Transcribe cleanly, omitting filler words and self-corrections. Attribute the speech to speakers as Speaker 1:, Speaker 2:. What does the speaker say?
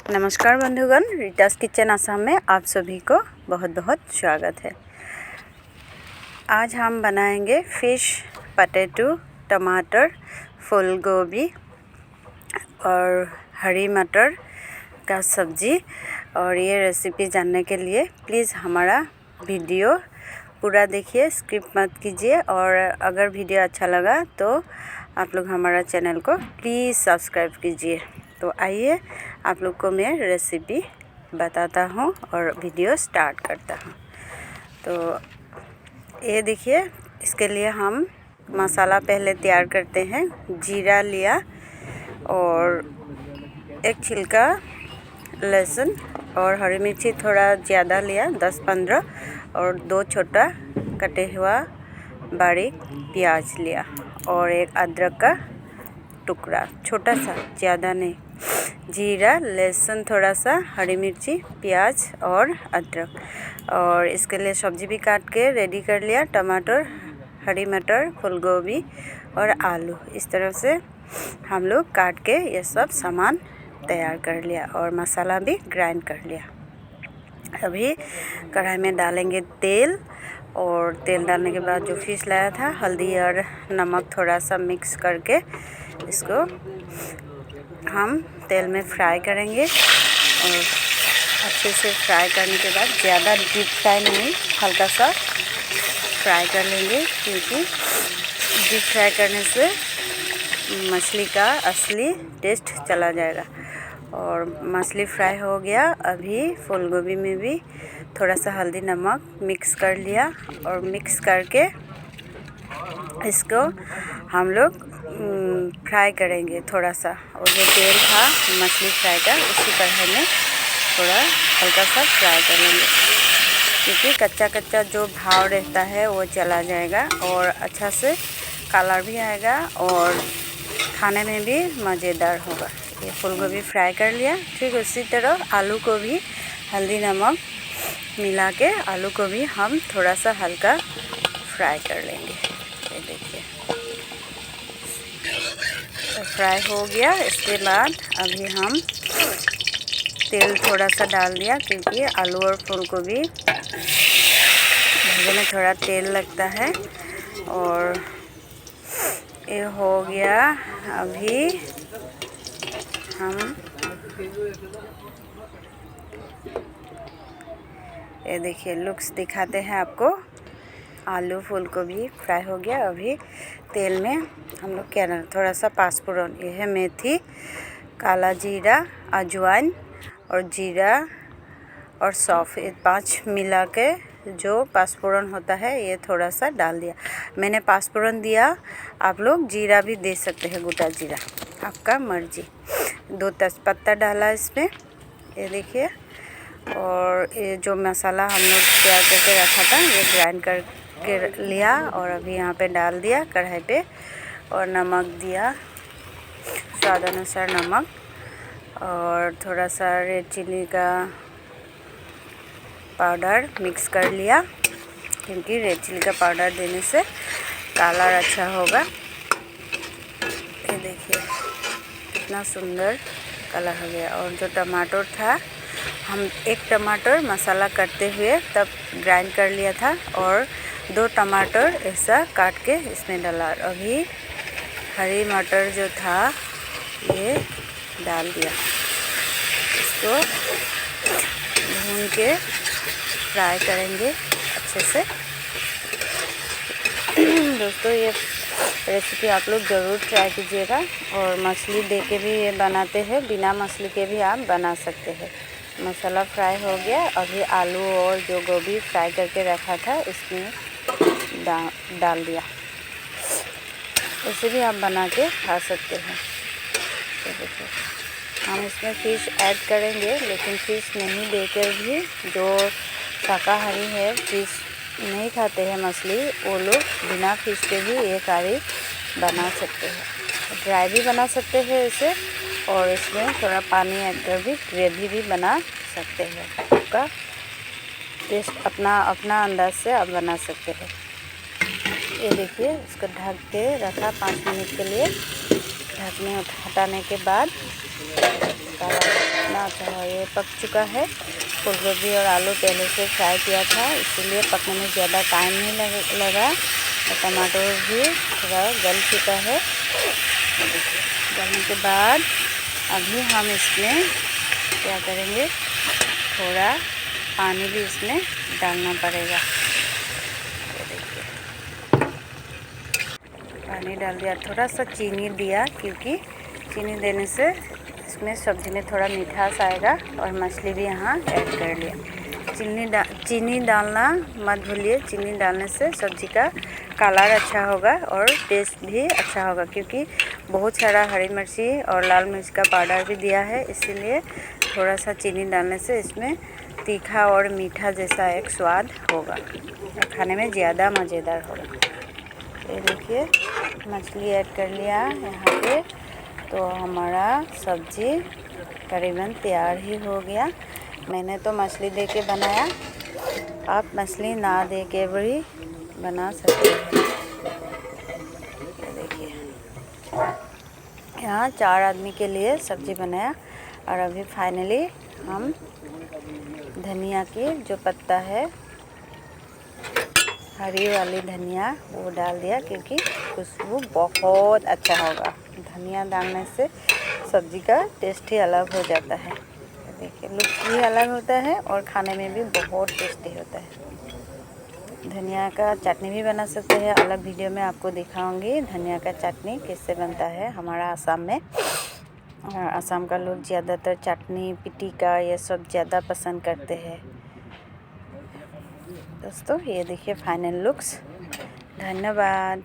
Speaker 1: नमस्कार बंधुगण, रीटास किचन आसाम में आप सभी को बहुत बहुत स्वागत है। आज हम बनाएंगे फ़िश, पटेटो, टमाटर, फूल गोभी और हरी मटर का सब्ज़ी। और ये रेसिपी जानने के लिए प्लीज़ हमारा वीडियो पूरा देखिए, स्किप मत कीजिए। और अगर वीडियो अच्छा लगा तो आप लोग हमारा चैनल को प्लीज़ सब्सक्राइब कीजिए। तो आइए आप लोग को मैं रेसिपी बताता हूँ और वीडियो स्टार्ट करता हूँ। तो ये देखिए, इसके लिए हम मसाला पहले तैयार करते हैं। जीरा लिया और एक छिलका लहसुन और हरी मिर्ची थोड़ा ज़्यादा लिया, 10-15, और 2 छोटा कटे हुआ बारीक प्याज लिया और एक अदरक का टुकड़ा, छोटा सा, ज़्यादा नहीं। जीरा, लहसुन थोड़ा सा, हरी मिर्ची, प्याज और अदरक। और इसके लिए सब्ज़ी भी काट के रेडी कर लिया। टमाटर, हरी मटर, फूल गोभी और आलू, इस तरह से हम लोग काट के ये सब सामान तैयार कर लिया और मसाला भी ग्राइंड कर लिया। अभी कढ़ाई में डालेंगे तेल, और तेल डालने के बाद जो फिश लाया था, हल्दी और नमक थोड़ा सा मिक्स करके इसको हम तेल में फ्राई करेंगे। और अच्छे से फ्राई करने के बाद, ज़्यादा डीप फ्राई नहीं, हल्का सा फ्राई कर लेंगे, क्योंकि डीप फ्राई करने से मछली का असली टेस्ट चला जाएगा। और मछली फ्राई हो गया। अभी फूल गोभी में भी थोड़ा सा हल्दी नमक मिक्स कर लिया और मिक्स करके इसको हम लोग फ्राई करेंगे थोड़ा सा। और जो तेल था मछली फ्राई का, उसी कढ़ाई में थोड़ा हल्का सा फ्राई कर लेंगे, क्योंकि कच्चा कच्चा जो भाव रहता है वो चला जाएगा और अच्छा से कलर भी आएगा और खाने में भी मज़ेदार होगा। ये फूल गोभी फ्राई कर लिया। ठीक उसी तरह आलू को भी हल्दी नमक मिला के आलू को भी हम थोड़ा सा हल्का फ्राई कर लेंगे। ये देखिए, तो फ्राई हो गया। इसके बाद अभी हम तेल थोड़ा सा डाल दिया, क्योंकि आलू और फूल गोभी भाजने में थोड़ा तेल लगता है। और ये हो गया। अभी हम ये देखिए, लुक्स दिखाते हैं आपको। आलू फूल गोभी फ्राई हो गया। अभी तेल में हम लोग क्या डालें, थोड़ा सा पाँचफोरन, ये है मेथी, काला जीरा, अजवाइन और जीरा और सौंफ, ये 5 मिला के जो पाँचफोरन होता है, ये थोड़ा सा डाल दिया। मैंने पाँचफोरन दिया, आप लोग जीरा भी दे सकते हैं, गोटा जीरा, आपका मर्जी। 2 तेजपत्ता डाला इसमें, ये देखिए। और ये जो मसाला हम लोग तैयार करके रखा था, ये ग्राइंड करके लिया और अभी यहाँ पे डाल दिया कढ़ाई पे। और नमक दिया, स्वाद अनुसार नमक, और थोड़ा सा रेड चिली का पाउडर मिक्स कर लिया, क्योंकि रेड चिली का पाउडर देने से कलर अच्छा होगा। ये देखिए कितना सुंदर कलर हो गया। और जो टमाटर था, हम 1 टमाटर मसाला करते हुए तब ग्राइंड कर लिया था और 2 टमाटर ऐसा काट के इसमें डाला। अभी हरी मटर जो था ये डाल दिया। इसको भून के फ्राई करेंगे अच्छे से। दोस्तों, ये रेसिपी आप लोग ज़रूर ट्राई कीजिएगा। और मछली दे के भी ये बनाते हैं, बिना मछली के भी आप बना सकते हैं। मसाला फ्राई हो गया। अभी आलू और जो गोभी फ्राई करके रखा था इसमें डाल दिया। इसे भी आप बना के खा सकते हैं। तो देखिए, हम इसमें फ़िश ऐड करेंगे, लेकिन फ़िश नहीं देकर भी जो शाकाहारी है, फ़िश नहीं खाते हैं मछली, वो लोग बिना फ़िश के भी ये करी बना सकते हैं। ड्राई भी बना सकते हैं इसे, और इसमें थोड़ा पानी ऐड कर भी ग्रेवी भी बना सकते हैं। आपका टेस्ट अपना अंदाज से आप बना सकते हैं। ये देखिए, इसको ढक के रखा 5 मिनट के लिए। ढकने हटाने के बाद काला कितना अच्छा है। ये पक चुका है। फूल गोभी और आलू पहले से फ्राई किया था, इसीलिए पकने में ज़्यादा टाइम नहीं लगा। और टमाटर भी थोड़ा गल चुका है। गलने के बाद अभी हम इसमें क्या करेंगे, थोड़ा पानी भी इसमें डालना पड़ेगा। पानी डाल दिया, थोड़ा सा चीनी दिया, क्योंकि चीनी देने से इसमें सब्ज़ी में थोड़ा मिठास आएगा। और मछली भी यहाँ ऐड कर लिया। चीनी डालना मत भूलिए। चीनी डालने से सब्ज़ी का कलर अच्छा होगा और टेस्ट भी अच्छा होगा, क्योंकि बहुत सारा हरी मिर्ची और लाल मिर्च का पाउडर भी दिया है, इसीलिए थोड़ा सा चीनी डालने से इसमें तीखा और मीठा जैसा एक स्वाद होगा और खाने में ज़्यादा मज़ेदार होगा। ये देखिए, मछली ऐड कर लिया यहाँ पे, तो हमारा सब्ज़ी करीबन तैयार ही हो गया। मैंने तो मछली दे के बनाया, आप मछली ना दे के भी बना सकते हैं। ये देखिए, यहाँ 4 आदमी के लिए सब्ज़ी बनाया। और अभी फाइनली हम धनिया की जो पत्ता है, हरी वाली धनिया, वो डाल दिया, क्योंकि खुशबू बहुत अच्छा होगा। धनिया डालने से सब्ज़ी का टेस्ट ही अलग हो जाता है। देखिए, लुक भी अलग होता है और खाने में भी बहुत टेस्टी होता है। धनिया का चटनी भी बना सकते हैं, अलग वीडियो में आपको दिखाऊंगी धनिया का चटनी कैसे बनता है हमारा आसाम में। आसाम का लोग ज़्यादातर चटनी, पिटिका ये सब ज़्यादा पसंद करते हैं। दोस्तों, ये देखिए फाइनल लुक्स। धन्यवाद।